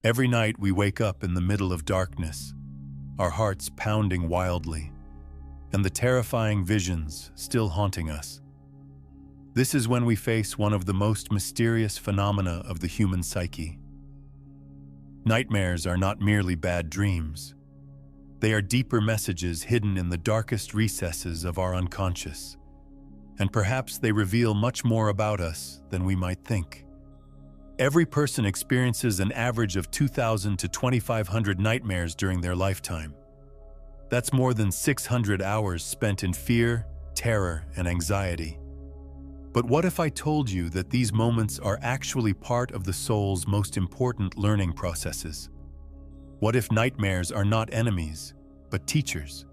Every night we wake up in the middle of darkness, our hearts pounding wildly, and the terrifying visions still haunting us. This is when we face one of the most mysterious phenomena of the human psyche. Nightmares are not merely bad dreams. They are deeper messages hidden in the darkest recesses of our unconscious, and perhaps they reveal much more about us than we might think. Every person experiences an average of 2,000 to 2,500 nightmares during their lifetime. That's more than 600 hours spent in fear, terror, and anxiety. But what if I told you that these moments are actually part of the soul's most important learning processes? What if nightmares are not enemies, but teachers?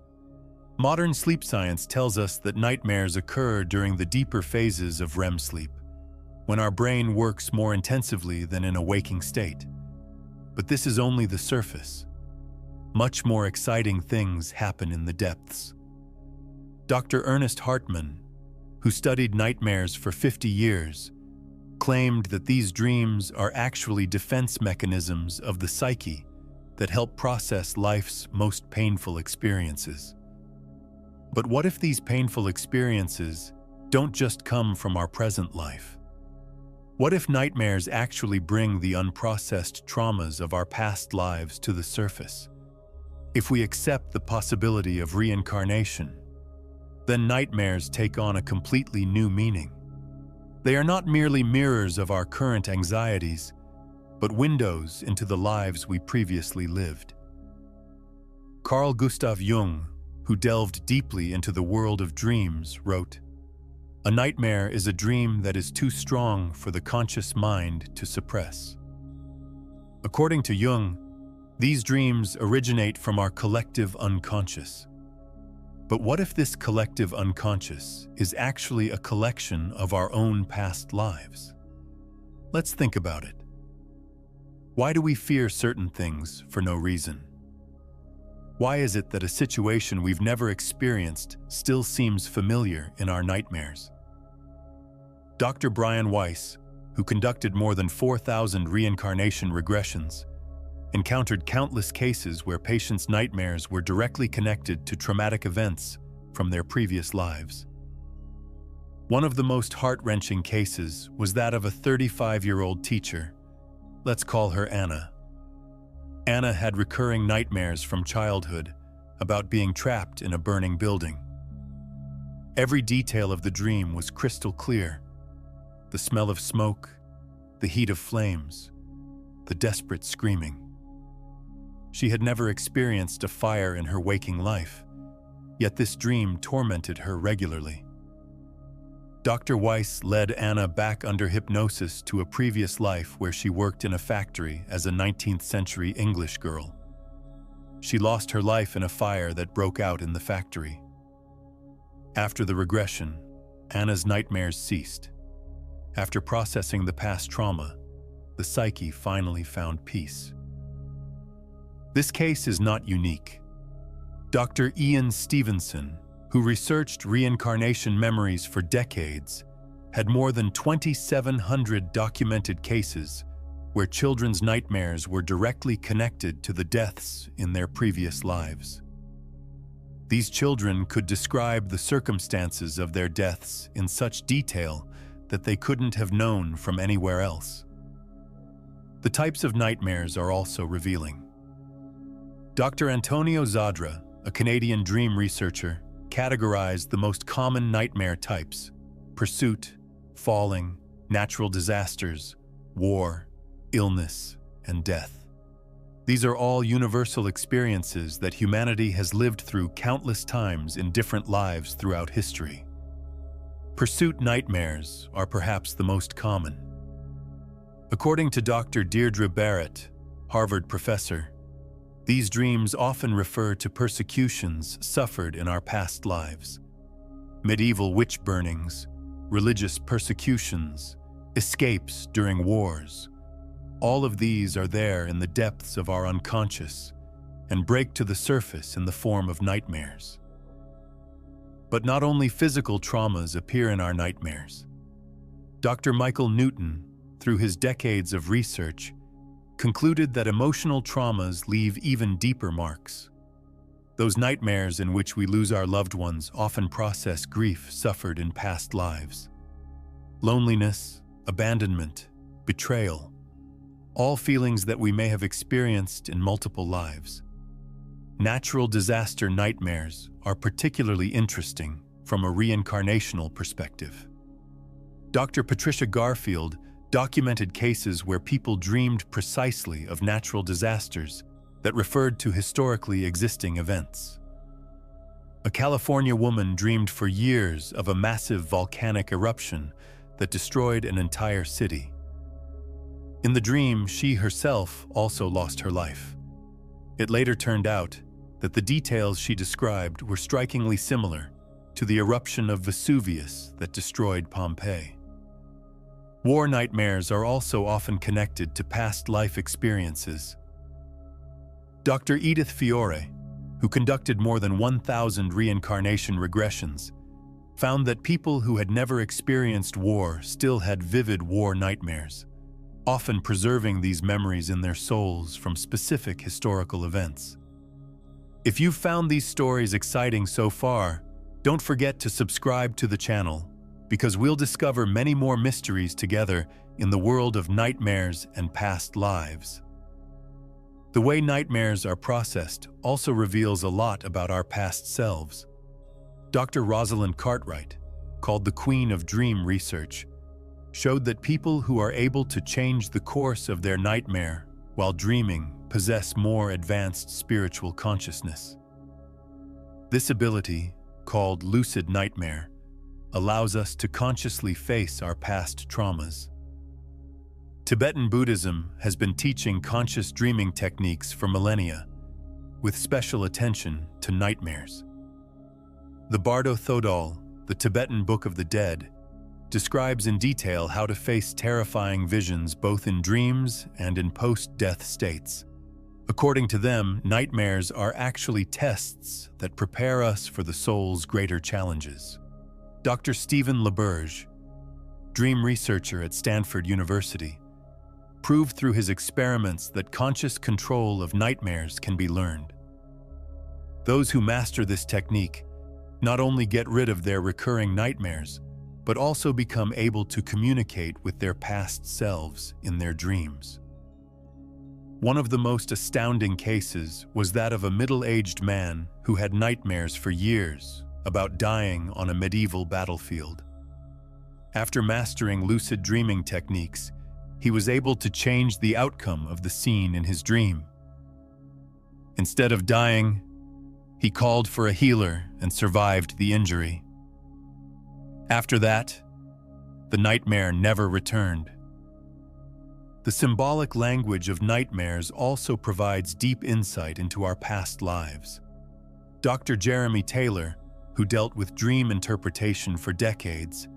Modern sleep science tells us that nightmares occur during the deeper phases of REM sleep, when our brain works more intensively than in a waking state. But this is only the surface. Much more exciting things happen in the depths. Dr. Ernest Hartman, who studied nightmares for 50 years, claimed that these dreams are actually defense mechanisms of the psyche that help process life's most painful experiences. But what if these painful experiences don't just come from our present life? What if nightmares actually bring the unprocessed traumas of our past lives to the surface? If we accept the possibility of reincarnation, then nightmares take on a completely new meaning. They are not merely mirrors of our current anxieties, but windows into the lives we previously lived. Carl Gustav Jung, who delved deeply into the world of dreams, wrote, "A nightmare is a dream that is too strong for the conscious mind to suppress." According to Jung, these dreams originate from our collective unconscious. But what if this collective unconscious is actually a collection of our own past lives? Let's think about it. Why do we fear certain things for no reason? Why is it that a situation we've never experienced still seems familiar in our nightmares? Dr. Brian Weiss, who conducted more than 4,000 reincarnation regressions, encountered countless cases where patients' nightmares were directly connected to traumatic events from their previous lives. One of the most heart-wrenching cases was that of a 35-year-old teacher. Let's call her Anna. Anna had recurring nightmares from childhood about being trapped in a burning building. Every detail of the dream was crystal clear. The smell of smoke, the heat of flames, the desperate screaming. She had never experienced a fire in her waking life, yet this dream tormented her regularly. Dr. Weiss led Anna back under hypnosis to a previous life where she worked in a factory as a 19th century English girl. She lost her life in a fire that broke out in the factory. After the regression, Anna's nightmares ceased. After processing the past trauma, the psyche finally found peace. This case is not unique. Dr. Ian Stevenson, who researched reincarnation memories for decades, had more than 2,700 documented cases where children's nightmares were directly connected to the deaths in their previous lives. These children could describe the circumstances of their deaths in such detail that they couldn't have known from anywhere else. The types of nightmares are also revealing. Dr. Antonio Zadra, a Canadian dream researcher, categorized the most common nightmare types: pursuit, falling, natural disasters, war, illness, and death. These are all universal experiences that humanity has lived through countless times in different lives throughout history. Pursuit nightmares are perhaps the most common. According to Dr. Deirdre Barrett, Harvard professor, these dreams often refer to persecutions suffered in our past lives. Medieval witch burnings, religious persecutions, escapes during wars. All of these are there in the depths of our unconscious and break to the surface in the form of nightmares. But not only physical traumas appear in our nightmares. Dr. Michael Newton, through his decades of research, concluded that emotional traumas leave even deeper marks. Those nightmares in which we lose our loved ones often process grief suffered in past lives. Loneliness, abandonment, betrayal, all feelings that we may have experienced in multiple lives. Natural disaster nightmares are particularly interesting from a reincarnational perspective. Dr. Patricia Garfield documented cases where people dreamed precisely of natural disasters that referred to historically existing events. A California woman dreamed for years of a massive volcanic eruption that destroyed an entire city. In the dream, she herself also lost her life. It later turned out that the details she described were strikingly similar to the eruption of Vesuvius that destroyed Pompeii. War nightmares are also often connected to past life experiences. Dr. Edith Fiore, who conducted more than 1,000 reincarnation regressions, found that people who had never experienced war still had vivid war nightmares, often preserving these memories in their souls from specific historical events. If you've found these stories exciting so far, don't forget to subscribe to the channel, because we'll discover many more mysteries together in the world of nightmares and past lives. The way nightmares are processed also reveals a lot about our past selves. Dr. Rosalind Cartwright, called the Queen of Dream Research, showed that people who are able to change the course of their nightmare while dreaming possess more advanced spiritual consciousness. This ability, called lucid nightmare, allows us to consciously face our past traumas. Tibetan Buddhism has been teaching conscious dreaming techniques for millennia, with special attention to nightmares. The Bardo Thodol, the Tibetan Book of the Dead, describes in detail how to face terrifying visions both in dreams and in post-death states. According to them, nightmares are actually tests that prepare us for the soul's greater challenges. Dr. Stephen LaBerge, dream researcher at Stanford University, proved through his experiments that conscious control of nightmares can be learned. Those who master this technique not only get rid of their recurring nightmares, but also become able to communicate with their past selves in their dreams. One of the most astounding cases was that of a middle-aged man who had nightmares for years about dying on a medieval battlefield. After mastering lucid dreaming techniques, he was able to change the outcome of the scene in his dream. Instead of dying, he called for a healer and survived the injury. After that, the nightmare never returned. The symbolic language of nightmares also provides deep insight into our past lives. Dr. Jeremy Taylor, who dealt with dream interpretation for decades,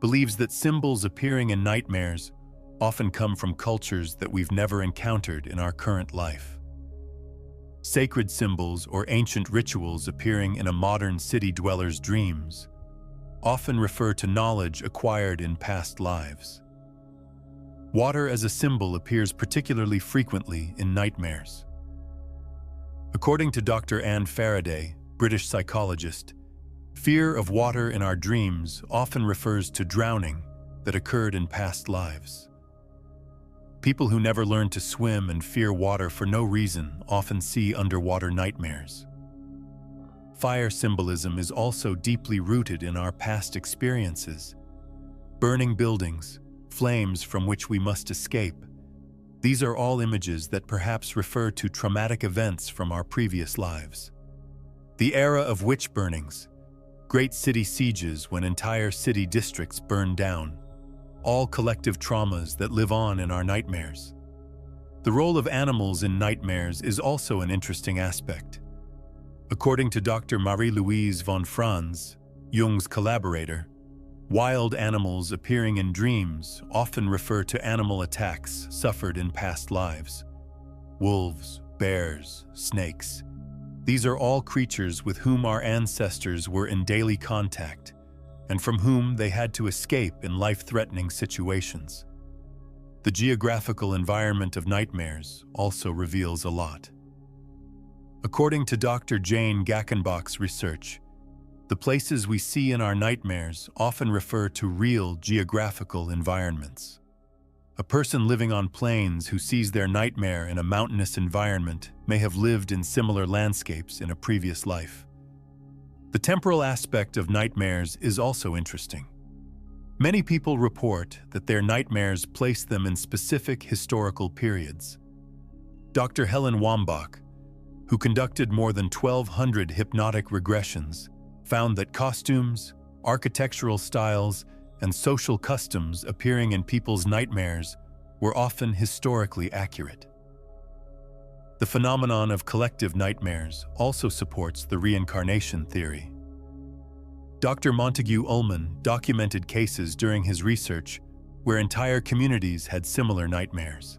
believes that symbols appearing in nightmares often come from cultures that we've never encountered in our current life. Sacred symbols or ancient rituals appearing in a modern city dweller's dreams often refer to knowledge acquired in past lives. Water as a symbol appears particularly frequently in nightmares. According to Dr. Anne Faraday, British psychologist, fear of water in our dreams often refers to drowning that occurred in past lives. People who never learn to swim and fear water for no reason often see underwater nightmares. Fire symbolism is also deeply rooted in our past experiences. Burning buildings, flames from which we must escape. These are all images that perhaps refer to traumatic events from our previous lives. The era of witch burnings, great city sieges when entire city districts burn down, all collective traumas that live on in our nightmares. The role of animals in nightmares is also an interesting aspect. According to Dr. Marie-Louise von Franz, Jung's collaborator, wild animals appearing in dreams often refer to animal attacks suffered in past lives. Wolves, bears, snakes. These are all creatures with whom our ancestors were in daily contact and from whom they had to escape in life-threatening situations. The geographical environment of nightmares also reveals a lot. According to Dr. Jane Gackenbach's research, the places we see in our nightmares often refer to real geographical environments. A person living on plains who sees their nightmare in a mountainous environment may have lived in similar landscapes in a previous life. The temporal aspect of nightmares is also interesting. Many people report that their nightmares place them in specific historical periods. Dr. Helen Wambach, who conducted more than 1,200 hypnotic regressions, found that costumes, architectural styles, and social customs appearing in people's nightmares were often historically accurate. The phenomenon of collective nightmares also supports the reincarnation theory. Dr. Montague Ullman documented cases during his research where entire communities had similar nightmares.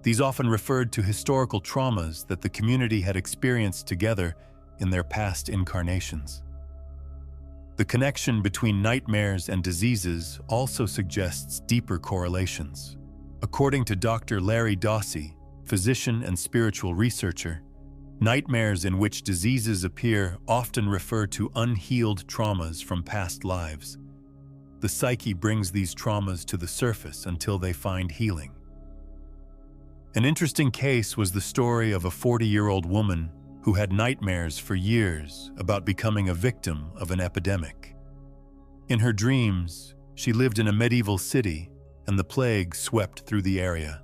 These often referred to historical traumas that the community had experienced together in their past incarnations. The connection between nightmares and diseases also suggests deeper correlations. According to Dr. Larry Dawsey, physician and spiritual researcher, nightmares in which diseases appear often refer to unhealed traumas from past lives. The psyche brings these traumas to the surface until they find healing. An interesting case was the story of a 40-year-old woman who had nightmares for years about becoming a victim of an epidemic. In her dreams, she lived in a medieval city and the plague swept through the area.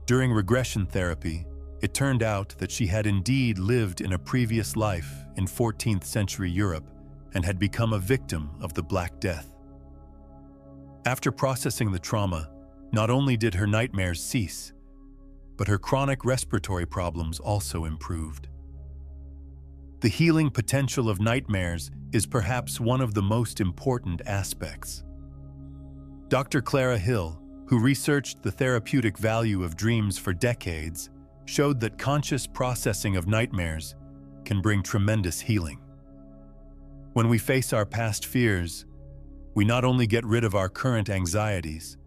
During regression therapy, it turned out that she had indeed lived in a previous life in 14th century Europe and had become a victim of the Black Death. After processing the trauma, not only did her nightmares cease, but her chronic respiratory problems also improved. The healing potential of nightmares is perhaps one of the most important aspects. Dr. Clara Hill, who researched the therapeutic value of dreams for decades, showed that conscious processing of nightmares can bring tremendous healing. When we face our past fears, we not only get rid of our current anxieties,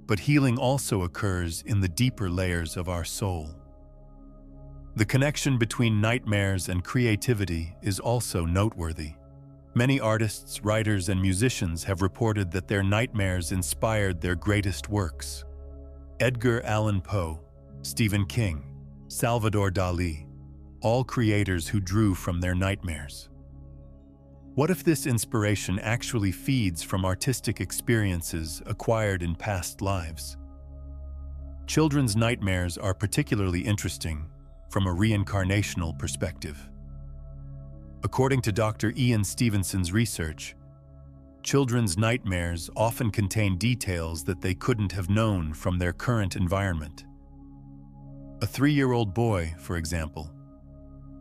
but healing also occurs in the deeper layers of our soul. The connection between nightmares and creativity is also noteworthy. Many artists, writers, and musicians have reported that their nightmares inspired their greatest works. Edgar Allan Poe, Stephen King, Salvador Dali, all creators who drew from their nightmares. What if this inspiration actually feeds from artistic experiences acquired in past lives? Children's nightmares are particularly interesting from a reincarnational perspective. According to Dr. Ian Stevenson's research, children's nightmares often contain details that they couldn't have known from their current environment. A 3-year-old boy, for example,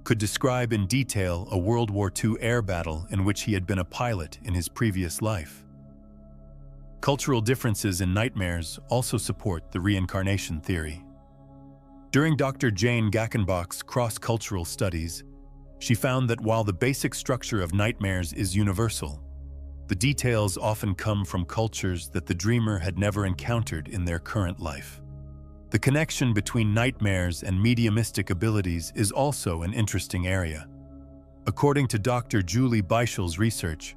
could describe in detail a World War II air battle in which he had been a pilot in his previous life. Cultural differences in nightmares also support the reincarnation theory. During Dr. Jane Gackenbach's cross-cultural studies, she found that while the basic structure of nightmares is universal, the details often come from cultures that the dreamer had never encountered in their current life. The connection between nightmares and mediumistic abilities is also an interesting area. According to Dr. Julie Beichel's research,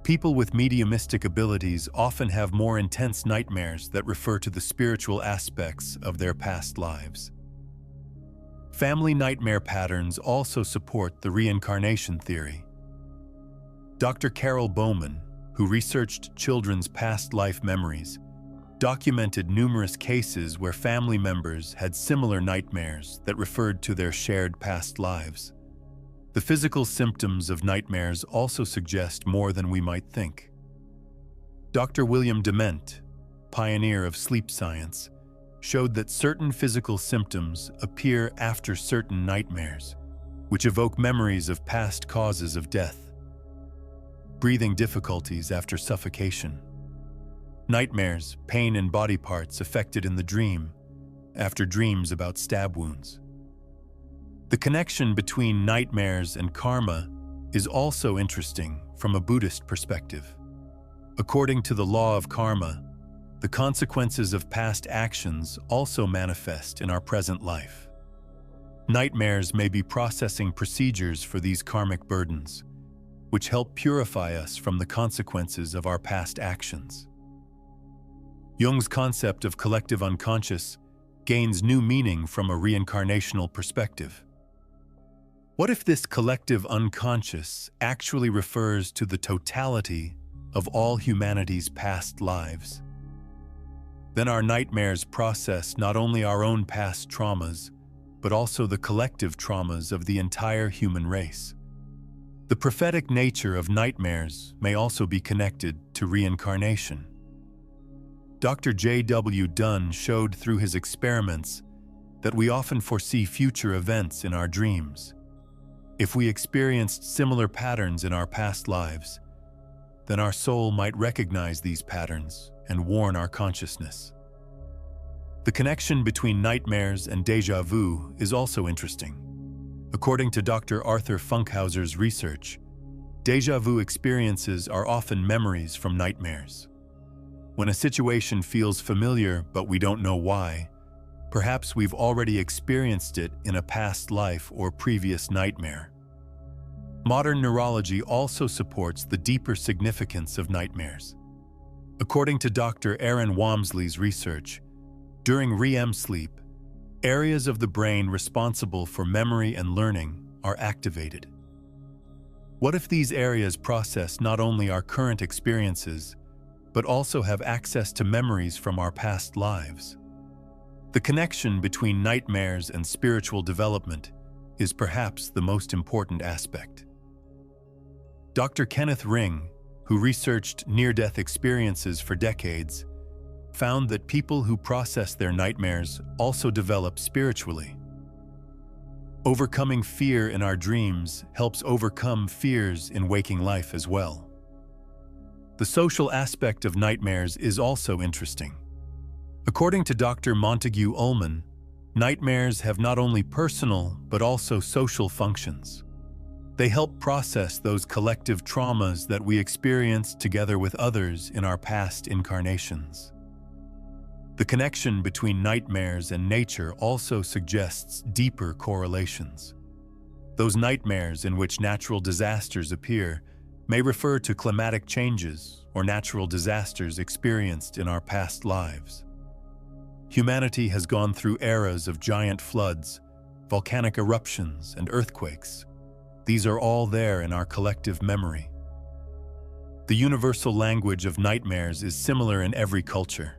people with mediumistic abilities often have more intense nightmares that refer to the spiritual aspects of their past lives. Family nightmare patterns also support the reincarnation theory. Dr. Carol Bowman, who researched children's past life memories, documented numerous cases where family members had similar nightmares that referred to their shared past lives. The physical symptoms of nightmares also suggest more than we might think. Dr. William Dement, pioneer of sleep science, showed that certain physical symptoms appear after certain nightmares, which evoke memories of past causes of death. Breathing difficulties after suffocation. Nightmares, pain in body parts affected in the dream, after dreams about stab wounds. The connection between nightmares and karma is also interesting from a Buddhist perspective. According to the law of karma, the consequences of past actions also manifest in our present life. Nightmares may be processing procedures for these karmic burdens, which help purify us from the consequences of our past actions. Jung's concept of collective unconscious gains new meaning from a reincarnational perspective. What if this collective unconscious actually refers to the totality of all humanity's past lives? Then our nightmares process not only our own past traumas, but also the collective traumas of the entire human race. The prophetic nature of nightmares may also be connected to reincarnation. Dr. J.W. Dunn showed through his experiments that we often foresee future events in our dreams. If we experienced similar patterns in our past lives, then our soul might recognize these patterns and warn our consciousness. The connection between nightmares and déjà vu is also interesting. According to Dr. Arthur Funkhauser's research, déjà vu experiences are often memories from nightmares. When a situation feels familiar but we don't know why, perhaps we've already experienced it in a past life or previous nightmare. Modern neurology also supports the deeper significance of nightmares. According to Dr. Aaron Walmsley's research, during REM sleep, areas of the brain responsible for memory and learning are activated. What if these areas process not only our current experiences, but also have access to memories from our past lives? The connection between nightmares and spiritual development is perhaps the most important aspect. Dr. Kenneth Ring, who researched near-death experiences for decades, found that people who process their nightmares also develop spiritually. Overcoming fear in our dreams helps overcome fears in waking life as well. The social aspect of nightmares is also interesting. According to Dr. Montague Ullman, nightmares have not only personal but also social functions. They help process those collective traumas that we experience together with others in our past incarnations. The connection between nightmares and nature also suggests deeper correlations. Those nightmares in which natural disasters appear may refer to climatic changes or natural disasters experienced in our past lives. Humanity has gone through eras of giant floods, volcanic eruptions, and earthquakes. These are all there in our collective memory. The universal language of nightmares is similar in every culture.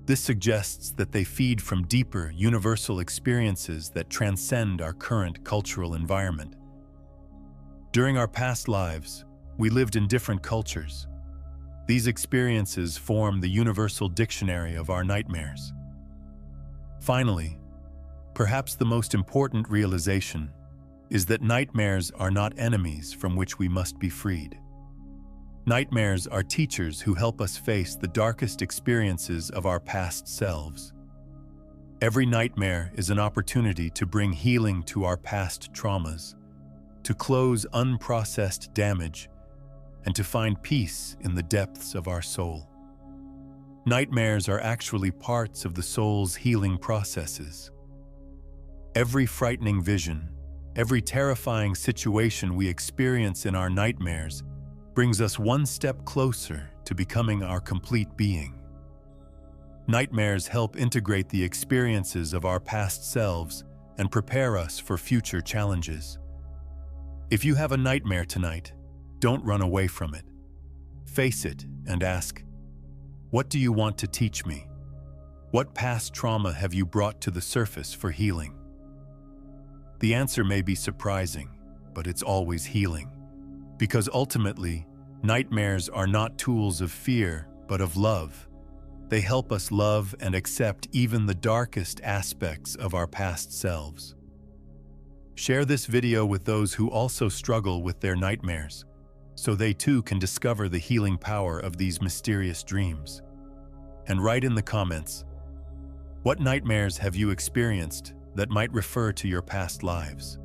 This suggests that they feed from deeper, universal experiences that transcend our current cultural environment. During our past lives, we lived in different cultures. These experiences form the universal dictionary of our nightmares. Finally, perhaps the most important realization is that nightmares are not enemies from which we must be freed. Nightmares are teachers who help us face the darkest experiences of our past selves. Every nightmare is an opportunity to bring healing to our past traumas, to close unprocessed damage, and to find peace in the depths of our soul. Nightmares are actually parts of the soul's healing processes. Every frightening vision, every terrifying situation we experience in our nightmares brings us one step closer to becoming our complete being. Nightmares help integrate the experiences of our past selves and prepare us for future challenges. If you have a nightmare tonight, don't run away from it. Face it and ask, what do you want to teach me? What past trauma have you brought to the surface for healing? The answer may be surprising, but it's always healing. Because ultimately, nightmares are not tools of fear, but of love. They help us love and accept even the darkest aspects of our past selves. Share this video with those who also struggle with their nightmares, so they too can discover the healing power of these mysterious dreams. And write in the comments, what nightmares have you experienced that might refer to your past lives?